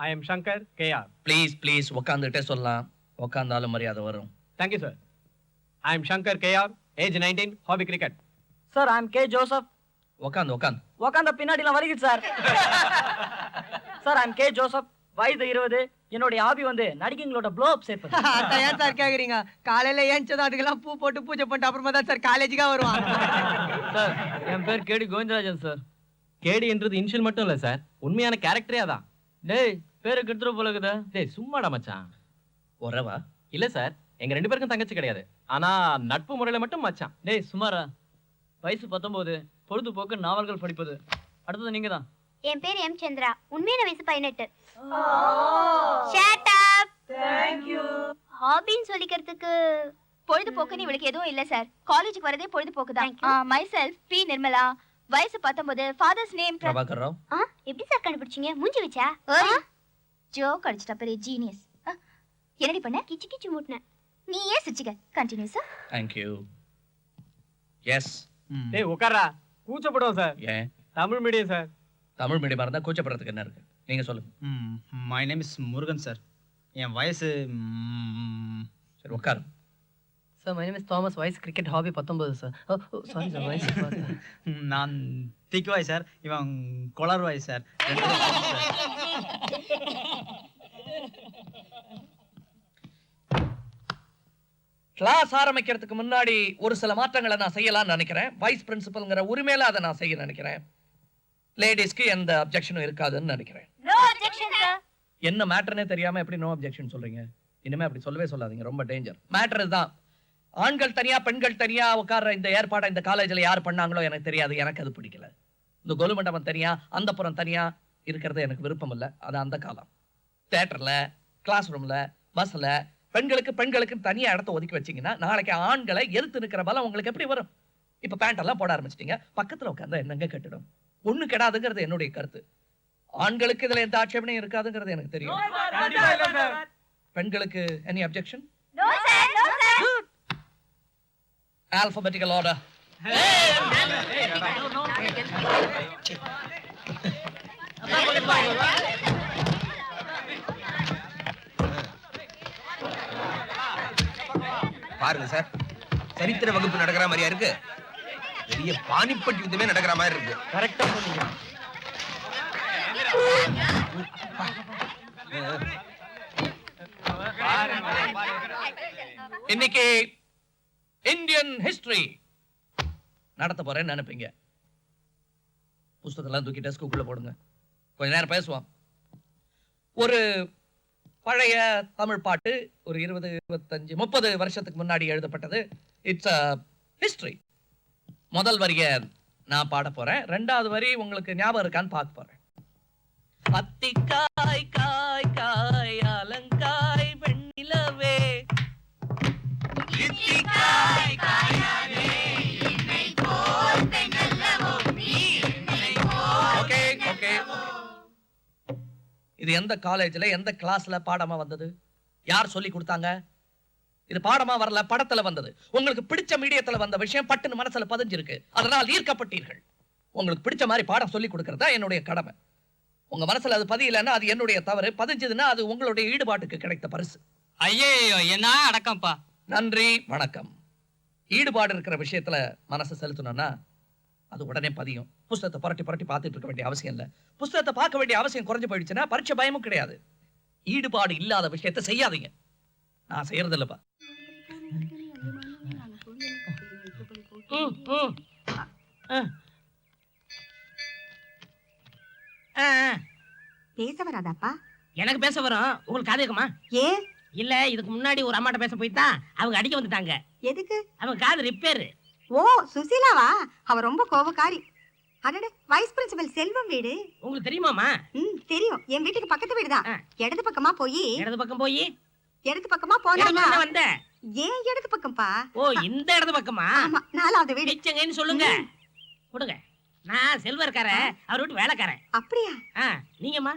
I am Shankar KR. Please உட்காந்துட்டே சொல்லலாம். உட்காந்தாலும் மரியாதை வரும். Thank you, sir. I am Shankar KR, age 19, hobby cricket. Sir, I am K Joseph. உட்காந்து உட்காந்த பின்னாடிலாம் வருகிறது sir. Sir, I am K Joseph. வயது 20. என்னோட ஹாபி வந்து நடிகைங்களோட ப்ளோ அப் சேர்ப்பது. அதான் ஏன் சார் கேக்குறீங்க? காலையில ஏஞ்சதும் அதுக்கெல்லாம் பூ போட்டு பூஜை பண்ணிட்டு அப்புறமா தான் சார் காலேஜுக்கா வருவான். சார், என் பேர் கேடி கோவிந்தராஜன் சார். கேடி என்றது இனிஷியல் மட்டும் இல்ல சார், உண்மையான கேரக்டரே அதான். டேய், பேரு கெடுத்துற போல இருக்குதா? டேய் சும்மாடா மச்சான். உறவா? இல்ல சார், எங்க 2 பேருக்கும் தங்கச்சி கிடையாது. ஆனா நட்பு முறையில மட்டும் மச்சான். டேய் சுமாரா, வயசு 19, பொழுதுபோக்கு நாவல்கள் படிப்பது. அடுத்தது நீங்க தான். என் பேர் எம் சந்திரா, உண்மையான வயசு 18. Shut up. Thank you. ஹாபின்னு சொல்லிக்கிறதுக்கு பொழுதுபோக்குன்னு இவளுக்கு எதுவும் இல்ல சார். காலேஜுக்கு வரதே பொழுதுபோக்கு தான். மை செல்ஃப் பி நிர்மலா, வயசு 19, ஃபாதர்ஸ் நேம் பிரபாகர் ராவ். எப்படி சார் கண்டுபிடிச்சீங்க? மூஞ்சி வச்சா ஜோக் அடிச்சிட்ட பெரிய ஜீனியஸ். என்னடி பண்ண? கிச்சு கிச்சு மூட்ன. நீ ஏன் சிரிச்சுக்க? Continue sir. Thank you. Yes. டேய் உட்காரா, கூச்சப்படுவோம் சார். ஏன்? Tamil medium sir. தமிழ் மீடியமா இருந்தா கூச்சப்படுறதுக்கு என்ன இருக்கு? நீங்க சொல்லுங்க. My name is Murugan sir. என் வயசு சரி உட்காரு. Sir, my name is Thomas. வயசு cricket, hobby 19 sir. Sorry sir, வயசு நான் திக்குவாய் சார், இவன் கொளர்வாய் சார். கிளாஸ் ஆரம்பிக்கிறதுக்கு முன்னாடி ஒரு சில மாற்றங்களை நான் செய்யலாம்னு நினைக்கிறேன். வைஸ் பிரின்சிபல்ங்கிற உரிமையில அதை நான் செய்ய நினைக்கிறேன். லேடிஸ்க்கு எந்த அப்ஜெக்ஷனும் இருக்காதுன்னு நினைக்கிறேன். No objection sir. என்ன மேட்டர்னே தெரியாம எப்படி நோ அப்ஜெக்ஷன் சொல்றீங்க? இனிமே அப்படி சொல்லவே சொல்லாதீங்க, ரொம்ப டேஞ்சர். மேட்டர் தான், ஆண்கள் தனியா பெண்கள் தனியா உட்கார்ற இந்த ஏற்பாடை இந்த காலேஜ்ல யார் பண்ணாங்களோ எனக்கு தெரியாது. எனக்கு அது பிடிக்கல. இந்த கொலு மண்டபம் தனியா, அந்த புறம் தனியா இருக்கிறது எனக்கு விருப்பம் இல்லை. அது அந்த காலம். தியேட்டர்ல, கிளாஸ் ரூம்ல, பஸ்ல பெண்களுக்கு தனியா இடத்த ஒதுக்கி வச்சீங்கன்னா நாளைக்கு ஆண்களை எதிர்த்து நிற்கிற பலம் உங்களுக்கு எப்படி வரும்? இப்ப பேண்ட் எல்லாம் போட ஆரம்பிச்சிட்டீங்க, பக்கத்துல உட்கார்ந்தா என்னங்க கட்டிடும்? ஒண்ணு கெடாதுங்கிறது என்னுடைய கருத்து. ஆண்களுக்கு இதுல எந்த ஆட்சேபனையும் இருக்காதுங்கிறது எனக்கு தெரியும். பெண்களுக்கு any objection? No sir, no sir. Alphabetical order. பாருங்க சார், சரித்திர வகுப்பு நடக்கிற மாதிரியா இருக்கு. பெரிய பானிப்பட்டி யுத்தமே நடக்கிற மாதிரி இருக்கு. கரெக்டா சொன்னீங்க. இன்னைக்கு இந்தியன் ஹிஸ்டரி நடத்த போறேன்னு நினைப்பீங்க. புஸ்தகத்தெல்லாம் தூக்கி டெஸ்க்குள்ள போடுங்க, கொஞ்ச நேரம் பேசுவோம். ஒரு பழைய தமிழ் பாட்டு, ஒரு 20, 25, 30 வருஷத்துக்கு முன்னாடி எழுதப்பட்டது. It's history. முதல் வரிய நான் பாட போறேன், 2வது வரி உங்களுக்கு ஞாபகம் இருக்கான்னு பார்க்க போறேன். அத்திக்காய் காய் காய் அலங்காய் வெண்ணிலவே, இத்திக்காய் காயாதே என்னை போல் பெண்ணல்லவோ நீ என்னை போல். Okay okay. இது எந்த காலேஜ்ல எந்த கிளாஸ்ல பாடமா வந்தது? யார் சொல்லி கொடுத்தாங்க? இது பாடமா வரல, படத்துல வந்தது. உங்களுக்கு பிடிச்ச மீடியத்துல வந்த விஷயம் பட்டுன்னு மனசுல பதிஞ்சிருக்கு, அதனால் ஈர்க்கப்பட்டீர்கள். உங்களுக்கு பிடிச்ச மாதிரி பாடம் சொல்லி கொடுக்கறதா என்னுடைய கடமை. உங்க மனசுல அது பதியலன்னா அது என்னுடைய தவறு, பதிஞ்சதுன்னா அது உங்களுடைய ஈடுபாட்டுக்கு கிடைத்த பரிசு. ஐயோ, என்ன அடக்கம்ப்பா. நன்றி, வணக்கம். ஈடுபாடு இருக்கிற விஷயத்துல மனசை செலுத்தணும்னா அது உடனே பதியும். புஸ்தகத்தை புரட்டி புரட்டி பார்த்துட்டு இருக்க வேண்டிய அவசியம் இல்லை. புஸ்தகத்தை பார்க்க வேண்டிய அவசியம் குறைஞ்சு போயிடுச்சுன்னா பரீட்சை பயமும் கிடையாது. ஈடுபாடு இல்லாத விஷயத்தை செய்யாதீங்க. நான் செய்யறது இல்லப்பா. பேச வராதாப்பா? எனக்கு பேச வரும், உங்களுக்கு காது கேக்குமா? ஏ இல்ல, இதுக்கு முன்னாடி ஒரு அம்மாட்ட பேச போய்தான் அவங்க அடிக்க வந்துட்டாங்க. எதுக்கு? அவங்க காது ரிப்பேர். ஓ, சுசீலாவா? அவ ரொம்ப கோபக்காரி. அடடே, வைஸ் பிரின்சிபல் செல்வம் வீடு உங்களுக்கு தெரியுமாமா? தெரியும். என் வீட்டுக்கு பக்கத்து வீடுதான். இடது பக்கமா போய் இடது பக்கம் போய் இடது பக்கமா போனா வந்த ஏன் இடது பக்கம்பா? ஓ, இந்த இடது பக்கமா? ஆமா, 4வது வீடு. நிச்சயங்கன்னு சொல்லுங்க. கொடுங்க. நான் செல்வ இருக்கார, அவர் வீட்டு வேலைக்காரன். அப்படியா? நீங்கம்மா?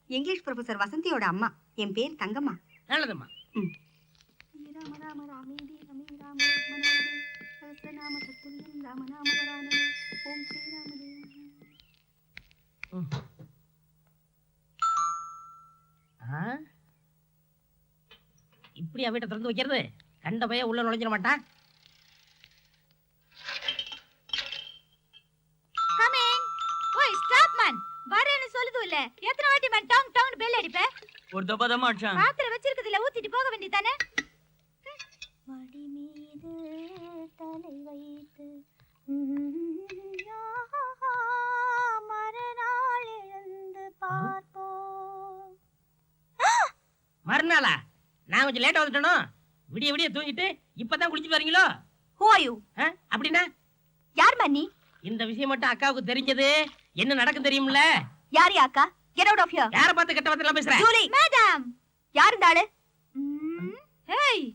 இங்கிலீஷ் ப்ரொஃபசர் வசந்தியோட அம்மா. என் பேர் தங்கம்மா. நல்லதும்மா. இப்படியா வீட்டை திறந்து வைக்கிறது? கண்ட பையன் உள்ள நுழைஞ்சிட மாட்டான். Come in. ஓய் ஸ்டாப் மேன். வரேன்னு சொல்லுது இல்ல. எத்தனை வாட்டி மேன் டாங் டாங் பெல் அடிப்ப? ஒரு தப்பாதமா அடிச்சான். பாத்திரம் வச்சிருக்கிறதுல ஊத்திட்டு போக வேண்டியதானே? மடி மீது தலை வைத்து மறுநாள் எழுந்து பார்ப்போம். மறுநாளா? நான் கொஞ்சம் லேட்டா வந்துட்டேனோ? விடிய விடிய தூங்கிட்டு இப்பதான் குளிச்சுட்டு வரீங்களோ? Who are you? அப்படின்னா யார் மன்னி? இந்த விஷயம் மட்டும் அக்காவுக்கு தெரிஞ்சது என்ன நடக்கும் தெரியும்ல? யார் அக்கா? Get out of here. யார பார்த்து கெட்ட வார்த்தை பேசுற? ஜூலி. மேடம். யார் இந்த ஆளு? ஏய்.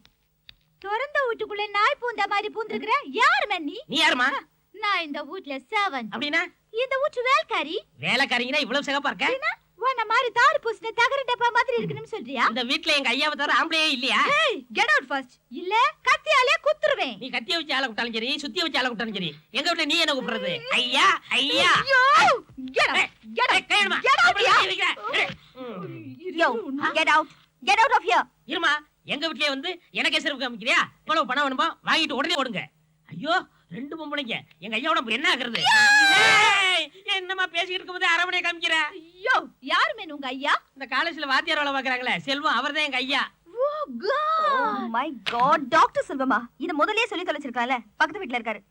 திறந்த வீட்டுக்குள்ள நாய் பூந்த மாதிரி பூந்திருக்கிற யார் மன்னி? நீ யாருமா? நான் இந்த வீட்ல servant. அப்படின்னா இந்த வீட்டு வேலைக்காரி. வேலைக்காரிங்கன்னா இவ்வளவு சிகப்பா இருக்க? உன்ன மாதிரி தாறு பூசின தகர டப்பா மாதிரி இருக்கணும்னு சொல்றியா? இந்த வீட்ல எங்க ஐயாவை தவிர ஆம்பளையே இல்லையா? ஏய், get out first. இல்ல கத்தியாலே குத்துருவேன். நீ கத்திய வச்சு ஆளை கூட்டாலும் சரி, சுத்திய வச்சு ஆளை கூட்டாலும் சரி, எங்க வீட்ல நீ என்ன கூப்பிடுறது? ஐயா ஐயா. ஐயோ! Get out. Get out. கையெடுமா. Get out. Yo, get out. Get out of here. இருமா, எங்க வீட்லயே வந்து எனக்கே சிறப்பு காமிக்கிறியா? இவ்வளவு பணம் வேணுமா? வாங்கிட்டு உடனே ஓடுங்க. ஐயோ, ரெண்டு பொம்பளைங்க. எங்க ஐயாவோட என்ன ஆகுறது? என்னமா பேசிக்கிட்டு இருக்கும்போது அரவணை காமிக்கிற? ஐயோ, யார் மேன் உங்க ஐயா? இந்த காலேஜ்ல வாத்தியார் வேலை பாக்குறாங்களே செல்வம், அவர்தான் எங்க ஐயா. Oh god. Oh my god. Doctor செல்வமா இத முதல்லயே சொல்லி தொலைச்சிருக்கால. பக்கத்து வீட்ல இருக்காரு.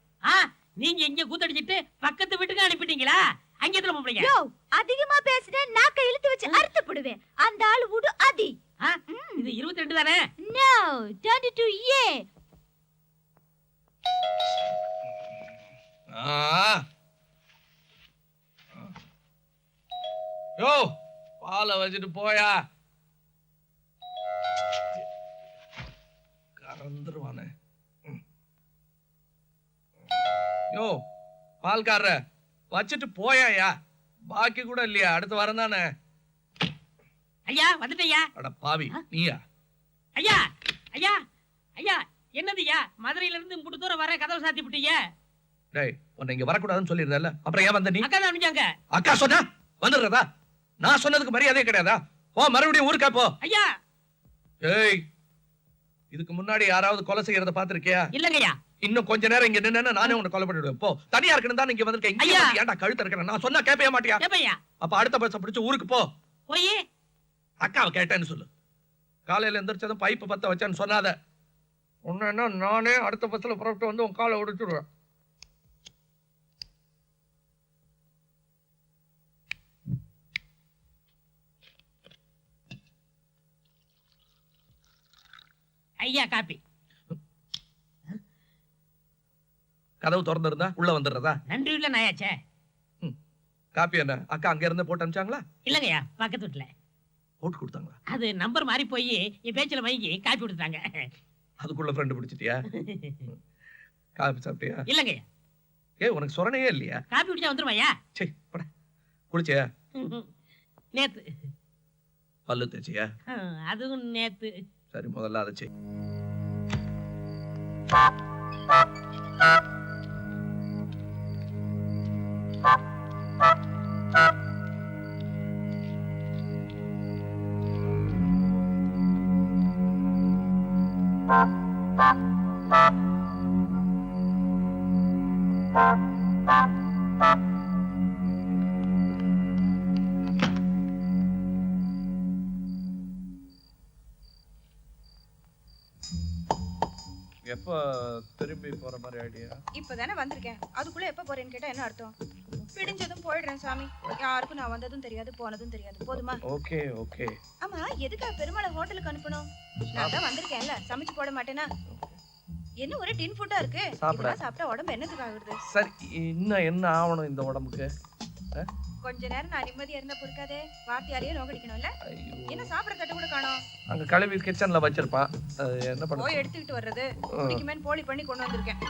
நீங்க இங்க கூத்தடிச்சிட்டு பக்கத்து வீட்டுக்கு அனுப்பிட்டீங்களா? அங்க எத்தனை பொம்பளைங்க? யோ, அதிகமா பேசினா நாக்க இழுத்து வச்சு அறுத்து போடுவேன். அந்த ஆளு உடு அதி. இது 22 தானே? No, 22A. யோ, பாலை வச்சுட்டு போயா. கறந்துருவானே. யோ, பால்காரர வச்சுட்டு போயா. பாக்கி கூட இல்லையா? அடுத்த வாரம் தானே. ஐயா வந்துட்டேயா. அட பாவி, நீயா? ஐயா ஐயா ஐயா, என்னதுயா? மதுரையில இருந்து இம்புட்டு தூரம் வர கதவை சாத்தி விட்டீங்க. டேய், உன்னை இங்க வரக்கூடாதுன்னு சொல்லியிருந்தேன்ல, அப்புறம் ஏன் வந்த நீ? அக்கா தான் அனுப்பிச்சாங்க. அக்கா சொன்னா வந்துடுறதா? நான் சொன்னதுக்கு மரியாதையே கிடையாதா? போ, மறுபடியும் ஊருக்கா போ. ஐயா. ஏய், இதுக்கு முன்னாடி யாராவது கொலை செய்யறத பாத்திருக்கியா? இல்லங்கய்யா. இன்னும் கொஞ்ச நேரம் இங்க நின்னா நானே உன்னை கொலை பண்ணிடுவேன். போ, தனியா இருக்கணும் தான் இங்க வந்திருக்கேன். இங்க வந்து ஏன்டா கழுத்து இருக்கேன்? நான் சொன்னா கேட்பே மாட்டியா? கேப்பையா. அப்ப அடுத்த பஸ்ஸை பிடிச்சு ஊருக்கு போ. போய் அக்காவை கேட்டேன்னு சொல்லு. காலையில எந்திரிச்சதும் பைப்பு பத்த வச்சேன்னு சொன்னாத. உன்ன நானே அடுத்த பஸ்ல புறப்பட்டு வந்து உன் காலை ஒடிச்சுடுவேன். ஐயா காப்பி. கதவு திறந்திருந்தா உள்ள வந்துடுறதா? நன்றி வீட்டுல நாயாச்சே. காப்பி என்ன அக்கா அங்க இருந்து போட்டு அனுப்பிச்சாங்களா? இல்லங்கய்யா, பக்கத்து வீட்டுல போட்டு கொடுத்தாங்களா? அது நம்பர் மாறி போய் என் பேச்சுல வாங்கி காப்பி கொடுத்தாங்க. அதுக்குள்ள ஃப்ரெண்ட் பிடிச்சிட்டியா? காப்பி சாப்பிட்டியா? இல்லங்கய்யா. உனக்கு சொரணையே இல்லையா? காப்பி குடிச்சா வந்துருவாயா? சரி, போட. குளிச்சியா? நேத்து. பல்லு தேய்ச்சியா? அதுவும் நேத்து. சரி, முதல்ல அதை செய். எப்ப திரும்பி போற மாதிரி ஐடியா? இப்பதானே வந்திருக்கேன். அதுக்குள்ள எப்ப போறேன்னு கேட்டா என்ன அர்த்தம்? பிடிஞ்சதும் போயிடுறேன் சாமி. யாருக்கும் நான் வந்ததும் தெரியாது போனதும் தெரியாது. போதுமா? Okay okay. ஆமா, எதுக்காக பெருமாளை ஹோட்டலுக்கு அனுப்பணும்? நான் தான் வந்திருக்கேன்ல, சமைச்சு போட மாட்டேனா? என்ன ஒரு டின் ஃபுட்டா இருக்கு. இதெல்லாம் சாப்பிட்டா உடம்பு என்னத்துக்கு ஆகுது? சரி, இன்னும் என்ன ஆவணும் இந்த உடம்புக்கு? கொஞ்ச நேரம் நான் நிம்மதியா இருந்தா பொறுக்காதே. வார்த்தையாலேயே நோக்கடிக்கணும்ல. என்ன சாப்பிட தட்டு கூட காணோம். அங்க கழுவி கிச்சன்ல வச்சிருப்பான். என்ன பண்ண? போய் எடுத்துக்கிட்டு வர்றது. குடிக்குமேன்னு போலி பண்ணி கொண்டு வந்திருக்கேன்.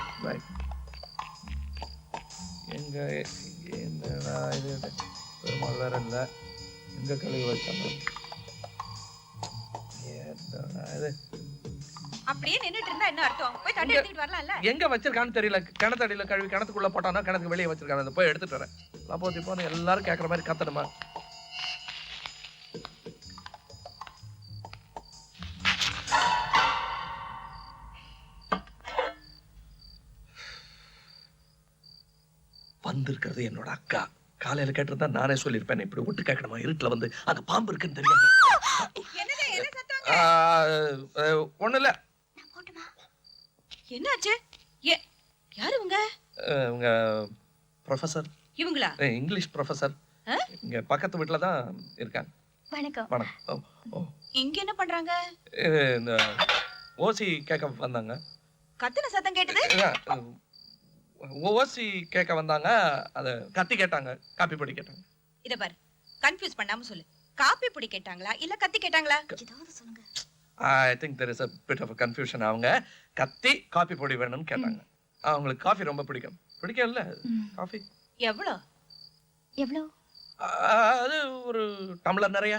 எங்க என்னடா இது? பெருமாள் வேற இல்ல. எங்க கழுவி வச்சாங்க? இது அப்படியே நின்னுட்டு இருந்தா என்ன அர்த்தம்? போய் தட்டு எடுத்துக்கிட்டு வரலாம்ல. எங்க வச்சிருக்கான்னு தெரியல. கிணத்தடியில கழுவி கிணத்துக்குள்ள போட்டானா கிணத்துக்கு வெளியே வச்சிருக்காங்க. அதை போய் எடுத்துட்டு வரேன். போத்தி போன எல்லாரும் கேட்கற மாதிரி கத்தணுமா? வந்திருக்கிறது என்னோட அக்கா. காலையில கேட்டிருந்தா நானே சொல்லியிருப்பேன். இப்படி விட்டு கேட்கணுமா? இருட்டுல வந்து அங்க பாம்பு இருக்குன்னு தெரியும். ஒண்ணு இல்ல. என்னாச்சு? யாரு இவங்க? இவங்க ப்ரொஃபசர். இவங்களா? English professor. இங்க பக்கத்து வீட்டுல தான் இருக்காங்க. வணக்கம். வணக்கம். இங்க என்ன பண்றாங்க? இந்த ஓசி கேட்க வந்தாங்க. கத்துன சத்தம் கேட்டது. ஓசி கேட்க வந்தாங்க. அத கத்தி கேட்டாங்க. காப்பி பொடி கேட்டாங்க. இத பாரு, கன்ஃபியூஸ் பண்ணாம சொல்லு. காப்பி பொடி கேட்டாங்களா இல்ல கத்தி கேட்டாங்களா? ஏதாவது சொல்லுங்க. I think there is a bit of a confusion. அவங்க கத்தி காபி பொடி வேணும்னு கேட்டாங்க. அவங்களுக்கு காஃபி ரொம்ப பிடிக்கும். பிடிக்கல காஃபி. எவ்வளவு? எவ்வளவு? அது ஒரு டம்ளர் நிறைய.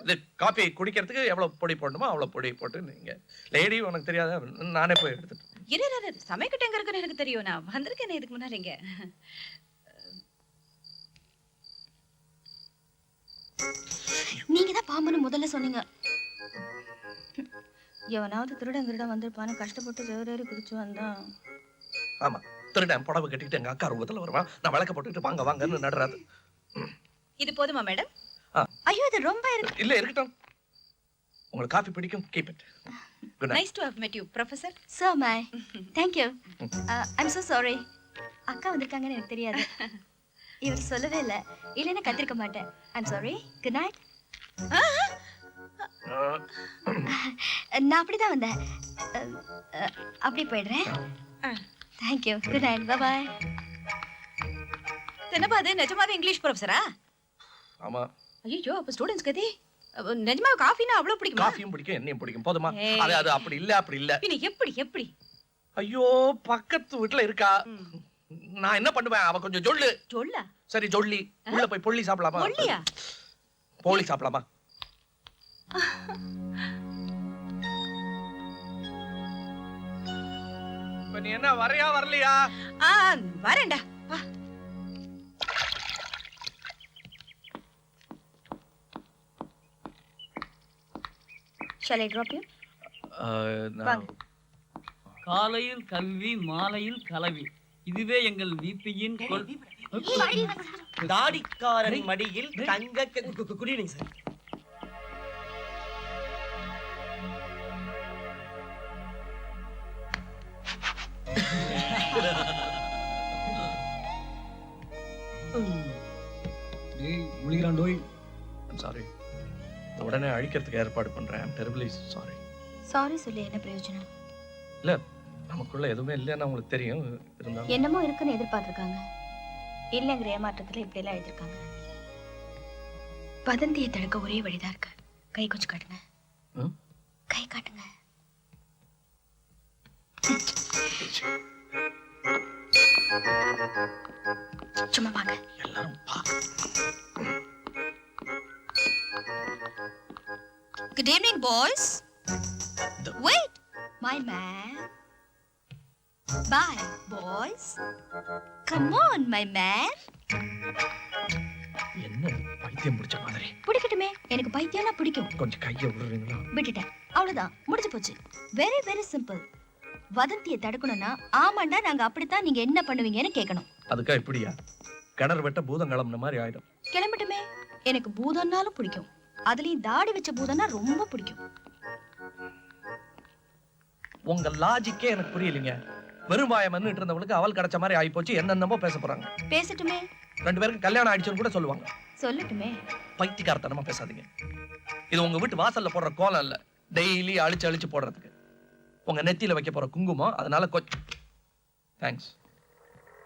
இது காபி குடிக்கிறதுக்கு எவ்வளவு பொடி போடணுமோ அவ்வளவு பொடி போட்டு நீங்க லேடி உனக்கு தெரியாத நானே போய் எடுத்துட்டு. இரு சமைக்கட்டு எங்க இருக்குன்னு எனக்கு தெரியும். நான் வந்திருக்கேன் இதுக்கு முன்னாடி. இங்க நீங்க தான் பாம்புன்னு முதல்ல சொன்னீங்க. எவனாவது திருடங்கிருட வந்திருப்பான்னு கஷ்டப்பட்டு ஜெவரேறி குதிச்சு வந்தா. ஆமா, திருடன் புடவை கட்டிட்டு எங்க அக்கா ரூபத்துல வருவான். நான் விளக்க போட்டுட்டு வாங்க வாங்கன்னு நடுறாது. இது போதுமா மேடம்? ஐயோ இது ரொம்ப இருக்கு. இல்ல இருக்கட்டும். உங்களுக்கு காஃபி பிடிக்கும். Keep it. Good night. Nice to have met you professor. So my. Thank you. I'm so sorry. அக்கா வந்திருக்காங்கன்னு எனக்கு தெரியாது. இவர் சொல்லவே இல்ல. இல்லைன்னா கத்திருக்க மாட்டேன். I'm sorry. Good night. நான் அப்படிதான் வந்தேன். அப்படி போயிடுறேன். Thank you. Good night. Bye bye. என்னப்பா அது நிஜமாவே இங்கிலீஷ் ப்ரொஃபஸரா? ஆமா. ஐயோ அப்ப ஸ்டூடண்ட்ஸ் கதி நிஜமாவே காஃபினா அவ்வளவு பிடிக்குமா? காஃபியும் பிடிக்கும், என்னையும் பிடிக்கும். போதுமா? அது அப்படி இல்ல. பின்ன எப்படி? ஐயோ பக்கத்து வீட்டுல இருக்கா. நான் என்ன பண்ணுவேன்? அவ கொஞ்சம் சொல்லா. சரி ஜொல்லி. உள்ள போய் பொள்ளி சாப்பிடலாமா? பொள்ளியா? போலி சாப்பிடலாமா? இப்ப நீ என்ன வரையா வரலையா? வரேன்டா. Shall I drop you? காலையில் கல்வி மாலையில் கலவி, இதுவே எங்கள் விபியின் தாடிக்காரன் மடியில் தங்க குடிநீர் சார். I'm sorry. உடனே அழிக்கிறதுக்கு ஏற்பாடு பண்றேன். I'm terribly sorry. சாரி சொல்லி என்ன பிரயோஜனம்? இல்ல நமக்குள்ள எதுவுமே இல்லைன்னு உங்களுக்கு தெரியும். இருந்தாலும் என்னமோ இருக்குன்னு எதிர்பார்த்திருக்காங்க. இல்லைங்கிற ஏமாற்றத்துல இப்படி எல்லாம் எழுதிருக்காங்க. வதந்தியை தடுக்க ஒரே வழிதான் இருக்கு. கை கொஞ்சம் காட்டுங்க. கை காட்டுங்க. சும்மா வாங்க. எல்லாரும் Good evening boys. Wait, My man. Bye, boys. Come on, my man. என்ன பைத்தியம் பிடிச்ச மாதிரி. பிடிக்கட்டுமே, எனக்கு பைத்தியம்னா பிடிக்கும். கொஞ்சம் கையை விடுறீங்களா? விட்டுட்டேன், அவ்வளவுதான், முடிஞ்சு போச்சு. Very very simple. வதந்தியை தடுக்கணும்னா ஆமாண்டா நாங்க அப்படித்தான், நீங்க என்ன பண்ணுவீங்கன்னு கேட்கணும். அதுக்கா இப்படியா? கிணறு வெட்ட பூதம் கிளம்புன மாதிரி ஆயிடும். கிளம்பட்டுமே, எனக்கு பூதம்னாலும் பிடிக்கும். அதுலயும் தாடி வச்ச பூதம்னா ரொம்ப பிடிக்கும். உங்க லாஜிக்கே எனக்கு புரியலீங்க. வெறும் வாயை மன்னிட்டு இருந்தவங்களுக்கு அவள் கிடைச்ச மாதிரி ஆகி போச்சு. என்னென்னமோ பேச போறாங்க. பேசட்டுமே. 2 பேருக்கு கல்யாணம் ஆயிடுச்சுன்னு கூட சொல்லுவாங்க. சொல்லட்டுமே. பைத்தியக்காரத்தனமா பேசாதீங்க. இது உங்க வீட்டு வாசல்ல போடுற கோலம் இல்ல, டெய்லி அழிச்சு போடுறதுக்கு. உங்க நெத்தியில வைக்க போற குங்குமம். அதனால தேங்க்ஸ்.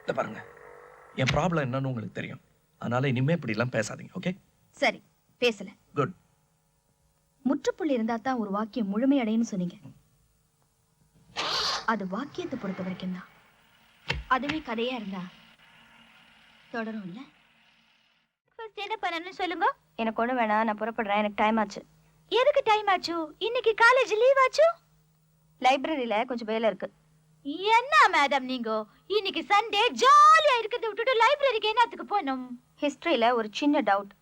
இத பாருங்க, என் ப்ராப்ளம் என்னன்னு உங்களுக்கு தெரியும். அதனால இனிமே இப்படி எல்லாம் பேசாதீங்க. ஓகே? சரி, பேசல. குட். முற்றுப்புள்ளி இருந்தா தான் ஒரு வாக்கியம் முழுமையடைன்னு சொன்னீங்க. அது வாக்கியத்தை பொறுத்த வரைக்கும் தான். அதுவே கதையா இருந்தா தொடரும் இல்ல. ஃபர்ஸ்ட் என்ன பண்ணணும்னு சொல்லுங்க. எனக்கு ஒண்ணு வேணாம், நான் புறப்படுறேன். எனக்கு டைம் ஆச்சு. எதுக்கு டைம் ஆச்சு? இன்னைக்கு காலேஜ் லீவ் ஆச்சு. லைப்ரரியில கொஞ்சம் வேலை இருக்கு. என்ன மேடம் நீங்க இன்னைக்கு சண்டே ஜாலியா இருக்கிறத விட்டுட்டு லைப்ரரிக்கு என்னத்துக்கு போனோம்? ஹிஸ்டரியில ஒரு சின்ன டவுட்.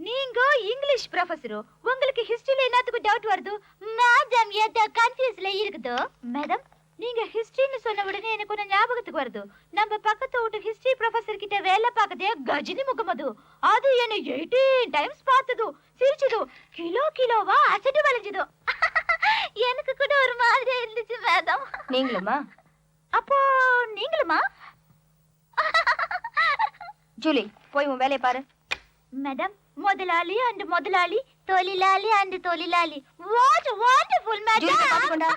நீங்க இங்கிலீஷ் ப்ரொஃபஸர், உங்களுக்கு ஹிஸ்டரியில என்னத்துக்கு டவுட் வருது? மேடம் ஏதோ கன்ஃபியூஸ்ல இருக்குது. மேடம் நீங்க ஹிஸ்டரின்னு சொன்ன உடனே எனக்கு ஒண்ணு ஞாபகத்துக்கு வருது. நம்ம பக்கத்து வீட்டு ஹிஸ்டரி ப்ரொஃபசர் கிட்ட வேலை பார்க்கதே கஜினி முகமது. அது என்ன 18 டைம்ஸ் பார்த்தது, சிரிச்சது, கிலோவா அசடு வளைஞ்சது. எனக்கு கூட ஒரு மாதிரி இருந்துச்சு மேடம். நீங்களுமா? அப்போ நீங்களுமா? ஜூலி, போய் உன் வேலையை பாரு. மேடம், முதலாளி அண்ட் முதலாளி, தொழிலாளி அண்ட் தொழிலாளி. What wonderful madam.